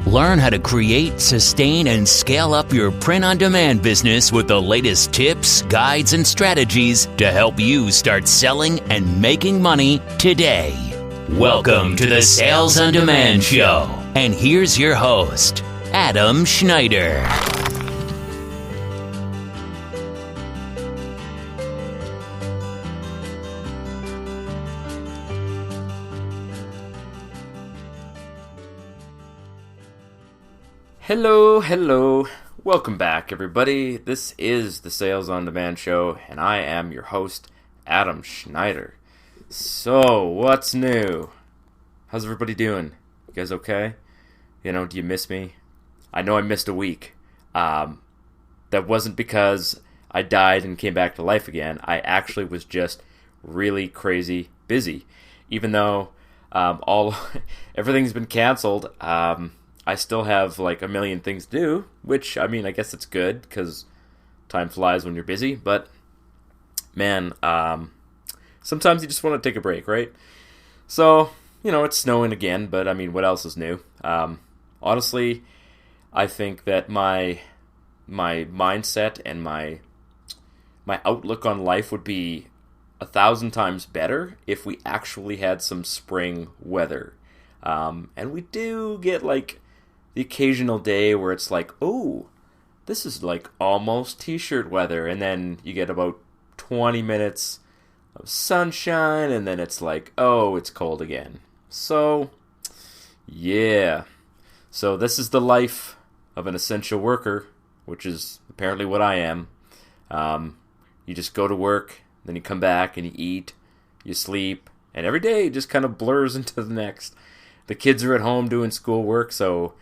Learn how to create, sustain, and scale up your print-on-demand business with the latest tips, guides, and strategies to help you start selling and making money today. Welcome to the Sales on Demand Show. And here's your host, Adam Schneider. Hello. Welcome back, everybody. This is the Sales on Demand Show, and I am your host, Adam Schneider. So, what's new? How's everybody doing? You guys okay? Do you miss me? I know I missed a week. That wasn't because I died and came back to life again. I actually was just really crazy busy. Even though everything's been canceled, I still have like a million things to do, which, I guess it's good because time flies when you're busy. But, man, sometimes you just want to take a break, right? So, it's snowing again, but, what else is new? Honestly, I think that my mindset and my outlook on life would be 1,000 times better if we actually had some spring weather. And we do get, like, the occasional day where it's like, oh, this is like almost t-shirt weather, and then you get about 20 minutes of sunshine, and then it's like, oh, it's cold again. So, yeah. So this is the life of an essential worker, which is apparently what I am. You just go to work, then you come back and you eat, you sleep, and every day just kind of blurs into the next. The kids are at home doing schoolwork, so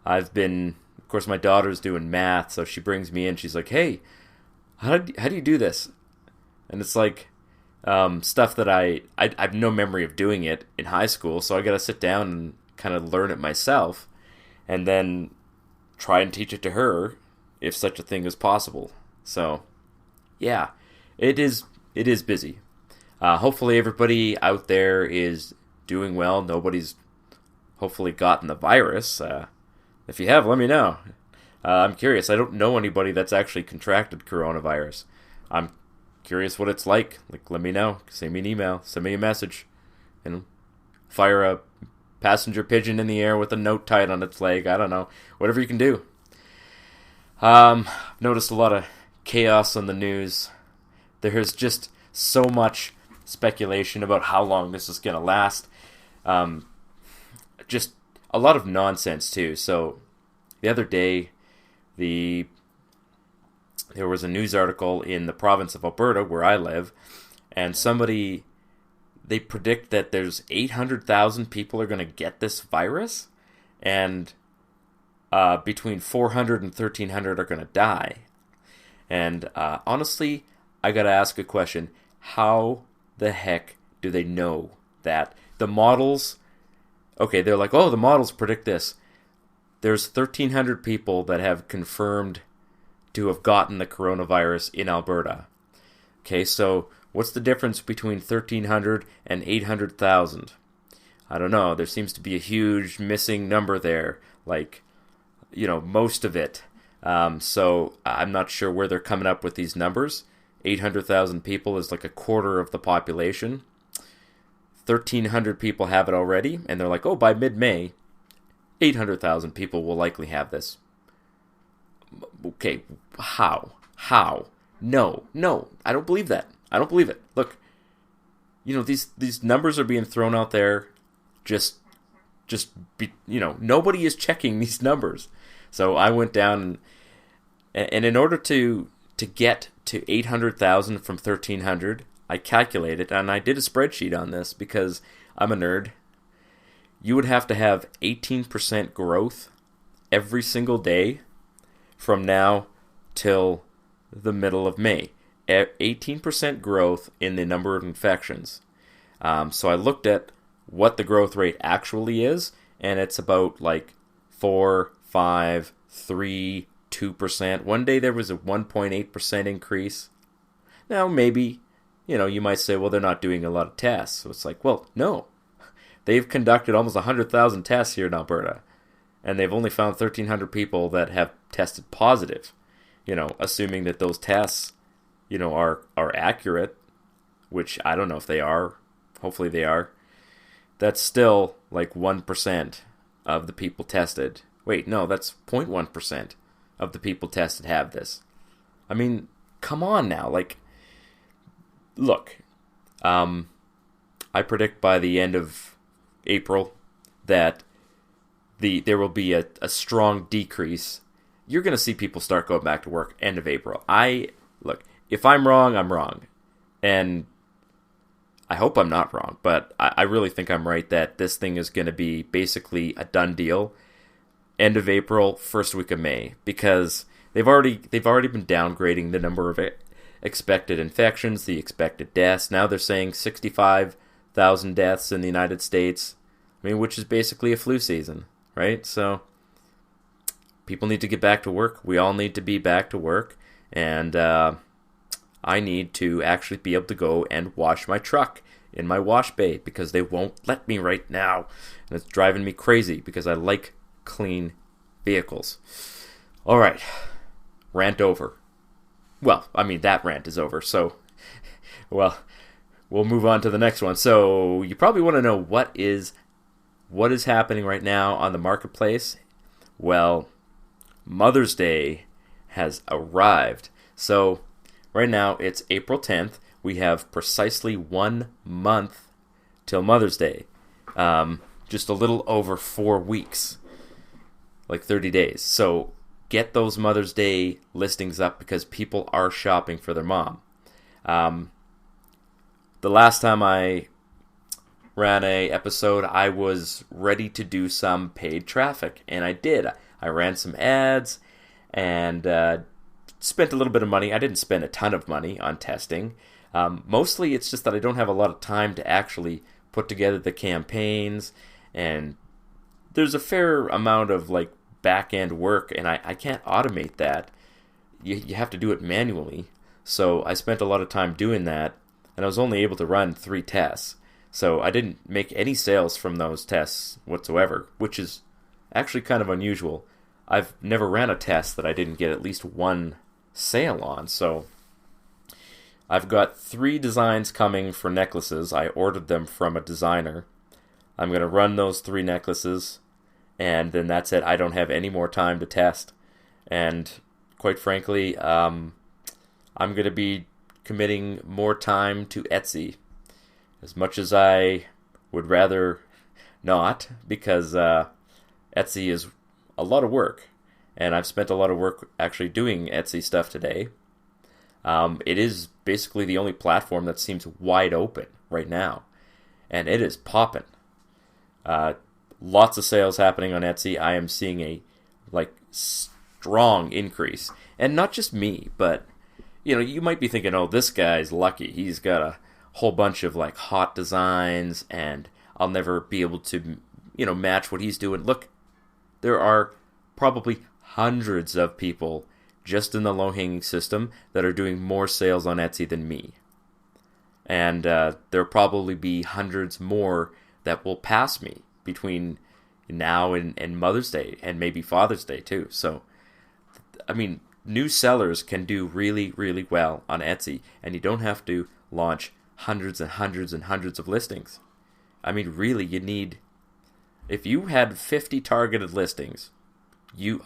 of course, my daughter's doing math, so she brings me in. She's like, hey, how do you do this? And it's like stuff that I have no memory of doing it in high school, so I got to sit down and kind of learn it myself and then try and teach it to her if such a thing is possible. So, yeah, it is busy. Hopefully everybody out there is doing well. Nobody's hopefully gotten the virus. If you have, let me know. I'm curious. I don't know anybody that's actually contracted coronavirus. I'm curious what it's like. Let me know. Send me an email. Send me a message. And fire a passenger pigeon in the air with a note tied on its leg. I don't know. Whatever you can do. Noticed a lot of chaos on the news. There's just so much speculation about how long this is going to last. Just a lot of nonsense too. So the other day, there was a news article in the province of Alberta where I live, and they predict that there's 800,000 people are going to get this virus, and between 400 and 1,300 are going to die. And honestly, I got to ask a question. How the heck do they know that? The models... Okay, they're like, oh, the models predict this. There's 1,300 people that have confirmed to have gotten the coronavirus in Alberta. Okay, so what's the difference between 1,300 and 800,000? I don't know. There seems to be a huge missing number there, most of it. So I'm not sure where they're coming up with these numbers. 800,000 people is like a quarter of the population. 1,300 people have it already, and they're like, oh, by mid-May, 800,000 people will likely have this. Okay, how? No, I don't believe that. I don't believe it. Look, these numbers are being thrown out there. Nobody is checking these numbers. So I went down, and in order to get to 800,000 from 1,300, I calculated, and I did a spreadsheet on this because I'm a nerd. You would have to have 18% growth every single day from now till the middle of May. 18% growth in the number of infections. So I looked at what the growth rate actually is, and it's about 4, 5, 3, 2%. One day there was a 1.8% increase. Now maybe... you might say, well, they're not doing a lot of tests. So it's like, well, no. They've conducted almost 100,000 tests here in Alberta. and they've only found 1,300 people that have tested positive. Assuming that those tests, are accurate, which I don't know if they are. Hopefully they are. That's still like 1% of the people tested. Wait, no, that's 0.1% of the people tested have this. I mean, come on now. Like, look, I predict by the end of April that there will be a strong decrease. You're going to see people start going back to work end of April. Look, if I'm wrong, I'm wrong. And I hope I'm not wrong, but I really think I'm right that this thing is going to be basically a done deal end of April, first week of May, because they've already been downgrading the number of expected infections, the expected deaths. Now they're saying 65,000 deaths in the United States, which is basically a flu season, right? So people need to get back to work. We all need to be back to work, and I need to actually be able to go and wash my truck in my wash bay because they won't let me right now, and it's driving me crazy because I like clean vehicles. All right, rant over. Well, that rant is over, so, we'll move on to the next one. So, you probably want to know what is happening right now on the marketplace. Well, Mother's Day has arrived. So, right now, it's April 10th. We have precisely 1 month till Mother's Day. Just a little over 4 weeks. Like 30 days. So get those Mother's Day listings up because people are shopping for their mom. The last time I ran a episode, I was ready to do some paid traffic, and I did. I ran some ads and spent a little bit of money. I didn't spend a ton of money on testing. Mostly it's just that I don't have a lot of time to actually put together the campaigns, and there's a fair amount of like back-end work, and I can't automate that. You have to do it manually. So I spent a lot of time doing that, and I was only able to run 3 tests. So I didn't make any sales from those tests whatsoever, which is actually kind of unusual. I've never ran a test that I didn't get at least 1 sale on. So I've got 3 designs coming for necklaces. I ordered them from a designer. I'm going to run those 3 necklaces, and then that's it. I don't have any more time to test. And quite frankly, I'm going to be committing more time to Etsy. As much as I would rather not, because Etsy is a lot of work. And I've spent a lot of work actually doing Etsy stuff today. It is basically the only platform that seems wide open right now. And it is popping. Lots of sales happening on Etsy. I am seeing a strong increase. And not just me, but you might be thinking, oh, this guy's lucky. He's got a whole bunch of hot designs and I'll never be able to match what he's doing. Look, there are probably hundreds of people just in the low-hanging system that are doing more sales on Etsy than me. And there'll probably be hundreds more that will pass me between now and Mother's Day, and maybe Father's Day too. So, new sellers can do really, really well on Etsy, and you don't have to launch hundreds and hundreds and hundreds of listings. Really, you need, if you had 50 targeted listings,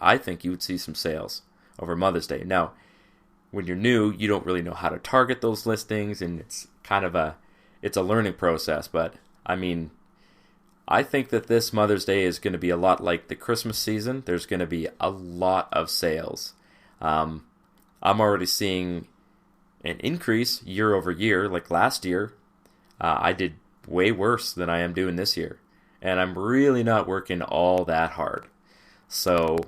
I think you would see some sales over Mother's Day. Now, when you're new, you don't really know how to target those listings, and it's kind of it's a learning process, but I think that this Mother's Day is going to be a lot like the Christmas season. There's going to be a lot of sales. I'm already seeing an increase year over year. Like last year, I did way worse than I am doing this year. And I'm really not working all that hard. So,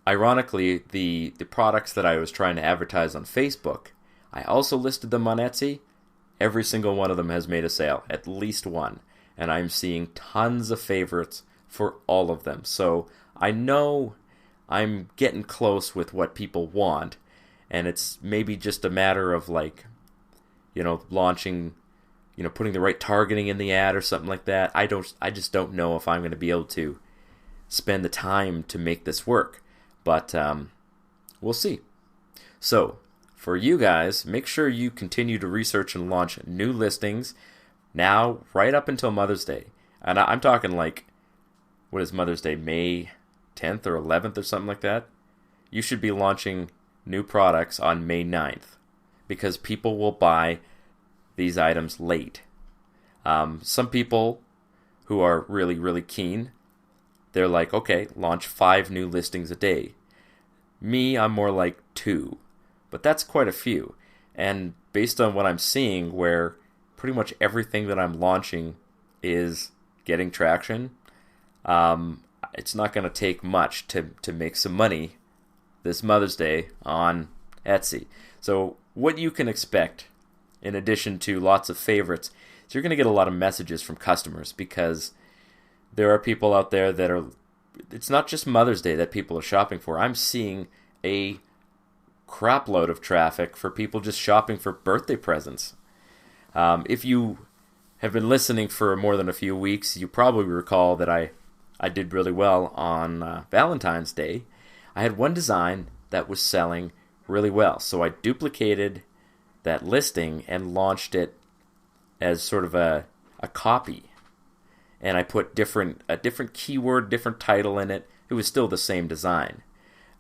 ironically, the products that I was trying to advertise on Facebook, I also listed them on Etsy. Every single one of them has made a sale, at least one. And I'm seeing tons of favorites for all of them. So I know I'm getting close with what people want, and it's maybe just a matter of launching, putting the right targeting in the ad or something like that. I just don't know if I'm going to be able to spend the time to make this work. But we'll see. So, for you guys, make sure you continue to research and launch new listings now, right up until Mother's Day. And I'm talking like, what is Mother's Day, May 10th or 11th or something like that? You should be launching new products on May 9th because people will buy these items late. Some people who are really, really keen, they're like, okay, launch 5 new listings a day. Me, I'm more like 2, but that's quite a few. And based on what I'm seeing, where pretty much everything that I'm launching is getting traction, it's not going to take much to make some money this Mother's Day on Etsy. So what you can expect, in addition to lots of favorites, is you're going to get a lot of messages from customers because there are people out there that are, it's not just Mother's Day that people are shopping for. I'm seeing a crap load of traffic for people just shopping for birthday presents. If you have been listening for more than a few weeks, you probably recall that I did really well on Valentine's Day. I had one design that was selling really well, so I duplicated that listing and launched it as sort of a copy. And I put a different keyword, different title in it. It was still the same design.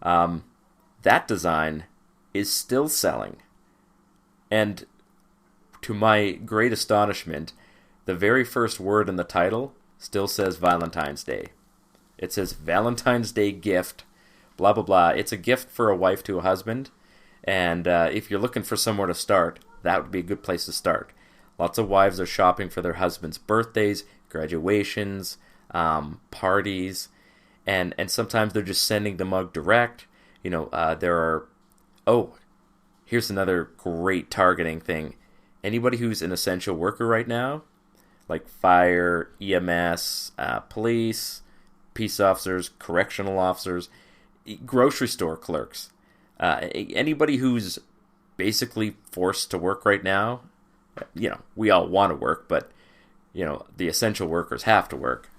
That design is still selling. And to my great astonishment, the very first word in the title still says Valentine's Day. It says Valentine's Day gift, blah, blah, blah. It's a gift for a wife to a husband. And if you're looking for somewhere to start, that would be a good place to start. Lots of wives are shopping for their husbands' birthdays, graduations, parties, and sometimes they're just sending the mug direct. There are, here's another great targeting thing. Anybody who's an essential worker right now, like fire, EMS, police, peace officers, correctional officers, grocery store clerks, anybody who's basically forced to work right now, we all want to work, but, the essential workers have to work.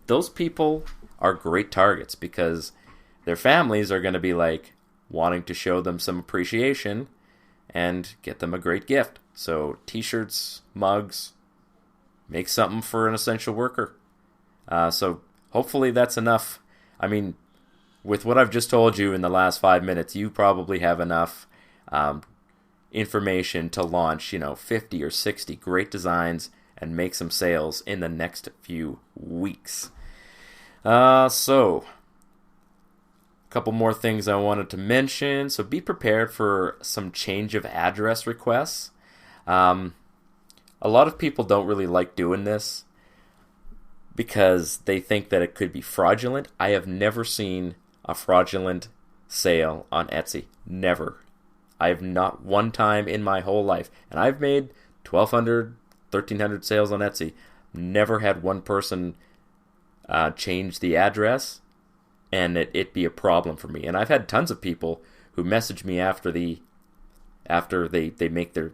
Those people are great targets because their families are going to be like wanting to show them some appreciation and get them a great gift. So t-shirts, mugs, make something for an essential worker. So hopefully that's enough. I mean, with what I've just told you in the last 5 minutes, you probably have enough information to launch, 50 or 60 great designs and make some sales in the next few weeks. So, a couple more things I wanted to mention. So be prepared for some change of address requests. A lot of people don't really like doing this because they think that it could be fraudulent. I have never seen a fraudulent sale on Etsy. Never. I have not one time in my whole life. And I've made 1,200, 1,300 sales on Etsy. Never had one person change the address and it be a problem for me. And I've had tons of people who message me after they make their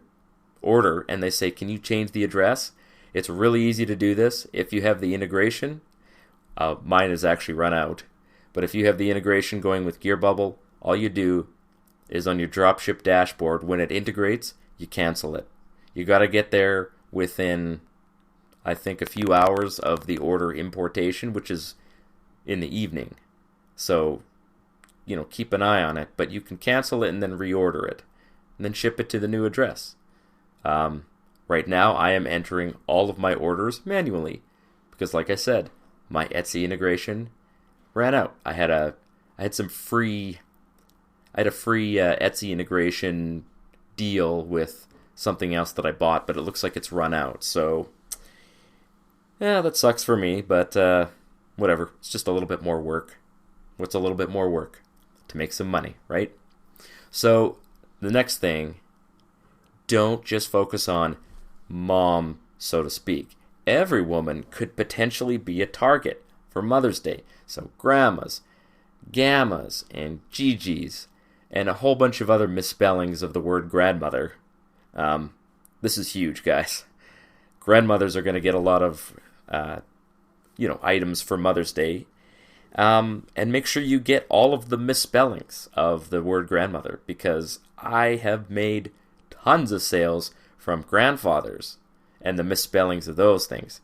order and they say, can you change the address? It's really easy to do this if you have the integration. Mine has actually run out. But if you have the integration going with GearBubble, all you do is on your dropship dashboard, when it integrates, you cancel it. You got to get there within, I think, a few hours of the order importation, which is in the evening. So, keep an eye on it. But you can cancel it and then reorder it. And then ship it to the new address. Right now, I am entering all of my orders manually. Because like I said, my Etsy integration ran out. I had a free Etsy integration deal with something else that I bought, but it looks like it's run out. So, yeah, that sucks for me, but whatever. It's just a little bit more work. What's a little bit more work? To make some money, right? So, the next thing, don't just focus on mom, so to speak. Every woman could potentially be a target for Mother's Day. So grandmas, gammas, and Gigi's, and a whole bunch of other misspellings of the word grandmother. This is huge, guys. Grandmothers are going to get a lot of, items for Mother's Day. And make sure you get all of the misspellings of the word grandmother, because I have made tons of sales from grandfathers and the misspellings of those things.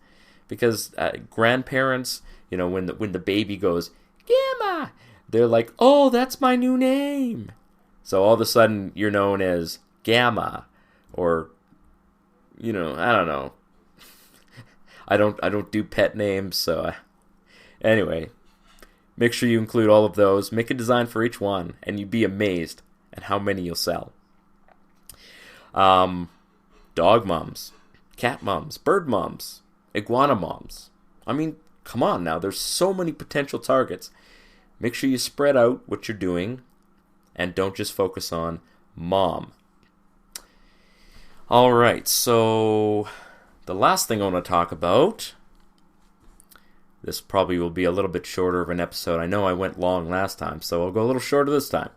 Because grandparents, when the baby goes, Gamma, they're like, oh, that's my new name. So all of a sudden you're known as Gamma, or, I don't know. I don't do pet names, so anyway. Make sure you include all of those. Make a design for each one, and you'd be amazed at how many you'll sell. Dog moms, cat moms, bird moms, iguana moms. I mean, come on now. There's so many potential targets. Make sure you spread out what you're doing, and don't just focus on mom. All right, so the last thing I want to talk about. This probably will be a little bit shorter of an episode. I know I went long last time, so I'll go a little shorter this time.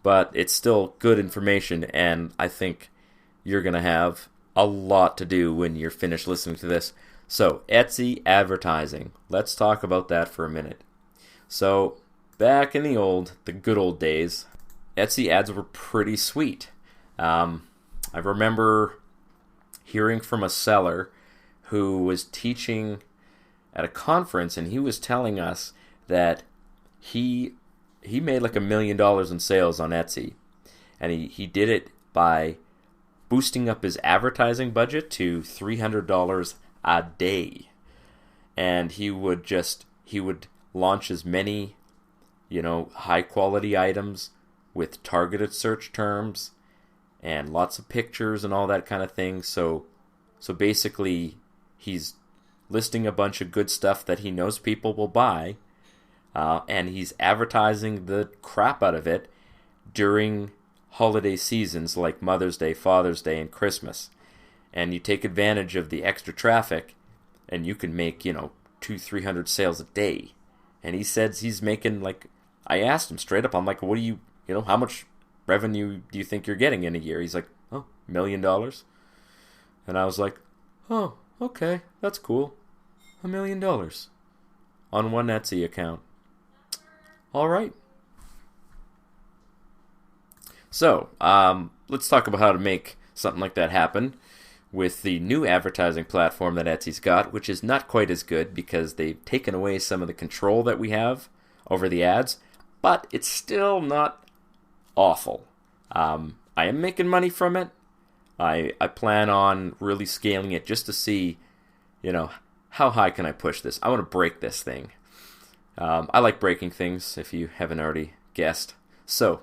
But it's still good information, and I think you're going to have a lot to do when you're finished listening to this. So, Etsy advertising. Let's talk about that for a minute. So, back in the good old days, Etsy ads were pretty sweet. I remember hearing from a seller who was teaching at a conference, and he was telling us that he made like $1 million in sales on Etsy, and he did it by boosting up his advertising budget to $300 a day, and he would launch as many high quality items with targeted search terms and lots of pictures and all that kind of thing. So basically he's listing a bunch of good stuff that he knows people will buy, and he's advertising the crap out of it during holiday seasons like Mother's Day, Father's Day, and Christmas. And you take advantage of the extra traffic, and you can make, 200-300 sales a day. And he says he's making, I asked him straight up, I'm like, what do you, how much revenue do you think you're getting in a year? He's like, $1 million. And I was like, oh, okay, that's cool. $1 million on one Etsy account. All right. So, let's talk about how to make something like that happen with the new advertising platform that Etsy's got, which is not quite as good because they've taken away some of the control that we have over the ads, but it's still not awful. I am making money from it. I plan on really scaling it just to see, how high can I push this? I want to break this thing. I like breaking things, if you haven't already guessed. So,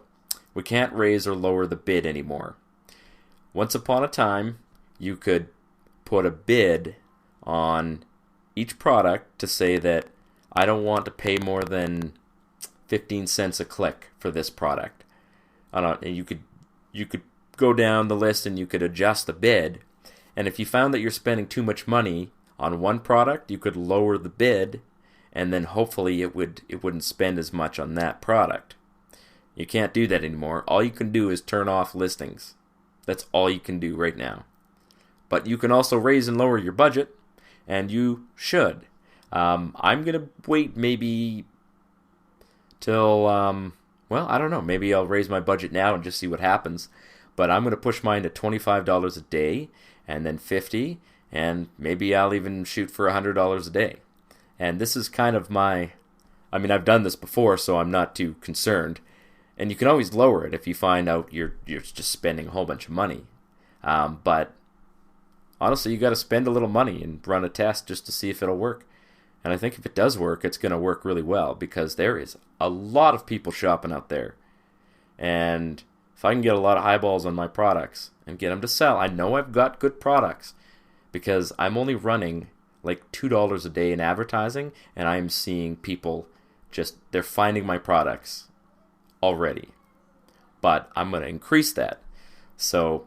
we can't raise or lower the bid anymore. Once upon a time, you could put a bid on each product to say that I don't want to pay more than 15 cents a click for this product. And you could go down the list and you could adjust the bid. And if you found that you're spending too much money on one product, you could lower the bid, and then hopefully it wouldn't spend as much on that product. You can't do that anymore. All you can do is turn off listings. That's all you can do right now. But you can also raise and lower your budget, and you should. I'm going to wait maybe till, I don't know. Maybe I'll raise my budget now and just see what happens. But I'm going to push mine to $25 a day, and then $50, and maybe I'll even shoot for $100 a day. And this is kind of I've done this before, so I'm not too concerned. And you can always lower it if you find out you're just spending a whole bunch of money. But honestly, you got to spend a little money and run a test just to see if it'll work. And I think if it does work, it's going to work really well, because there is a lot of people shopping out there. And if I can get a lot of eyeballs on my products and get them to sell, I know I've got good products, because I'm only running like $2 a day in advertising, and I'm seeing people they're finding my products already. But I'm going to increase that. So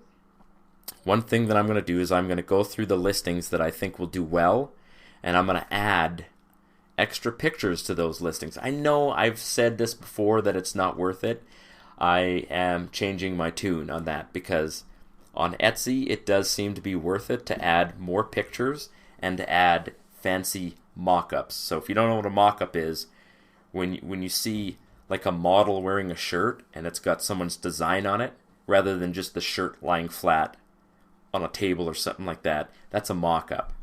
one thing that I'm going to do is I'm going to go through the listings that I think will do well, and I'm going to add extra pictures to those listings. I know I've said this before that it's not worth it. I am changing my tune on that, because on Etsy it does seem to be worth it to add more pictures and to add fancy mock-ups. So if you don't know what a mock-up is, when you see like a model wearing a shirt and it's got someone's design on it, rather than just the shirt lying flat on a table or something like that, that's a mock-up.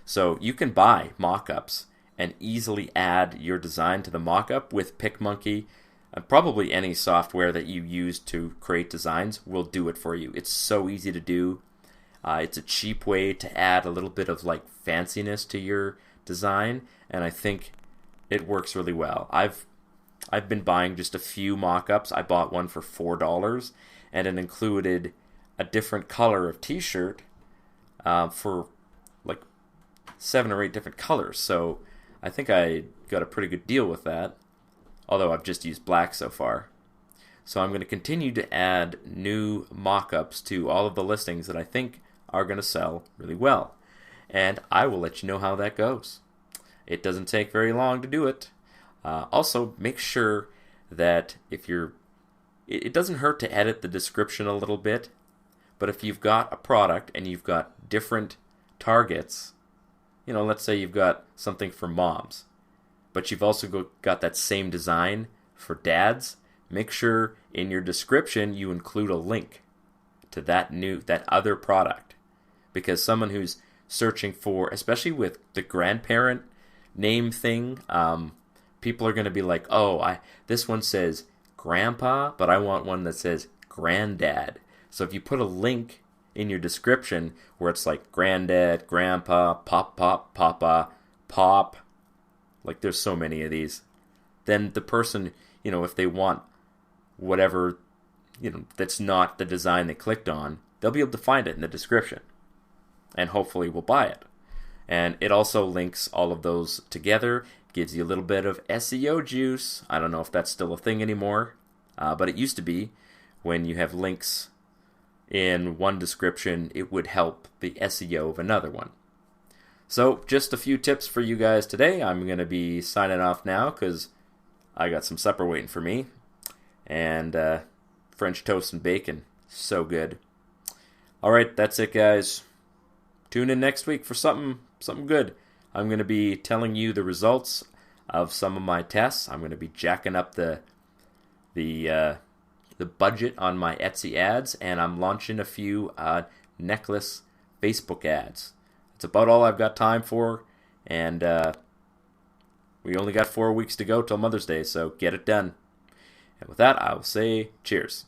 So you can buy mock-ups and easily add your design to the mock-up with PicMonkey. And probably any software that you use to create designs will do it for you. It's so easy to do. It's a cheap way to add a little bit of like fanciness to your design, and I think it works really well. I've been buying just a few mock-ups. I bought one for $4, and it included a different color of t-shirt for like 7 or 8 different colors. So I think I got a pretty good deal with that, although I've just used black so far. So I'm going to continue to add new mock-ups to all of the listings that I think are going to sell really well. And I will let you know how that goes. It doesn't take very long to do it. Also, make sure that it doesn't hurt to edit the description a little bit, but if you've got a product and you've got different targets, let's say you've got something for moms, but you've also got that same design for dads, make sure in your description you include a link to that other product. Because someone who's searching for, especially with the grandparent name thing, people are going to be like, this one says grandpa, but I want one that says granddad. So if you put a link in your description where it's like granddad, grandpa, papa, pop, like there's so many of these, then the person, if they want whatever, that's not the design they clicked on, they'll be able to find it in the description. And hopefully will buy it. And it also links all of those together, gives you a little bit of SEO juice. I don't know if that's still a thing anymore, but it used to be. When you have links in one description, it would help the SEO of another one. So just a few tips for you guys today. I'm going to be signing off now because I got some supper waiting for me. And French toast and bacon. So good. All right, that's it, guys. Tune in next week for something good. I'm going to be telling you the results of some of my tests. I'm going to be jacking up the budget on my Etsy ads, and I'm launching a few necklace Facebook ads. It's about all I've got time for, and we only got 4 weeks to go till Mother's Day, so get it done. And with that, I will say cheers.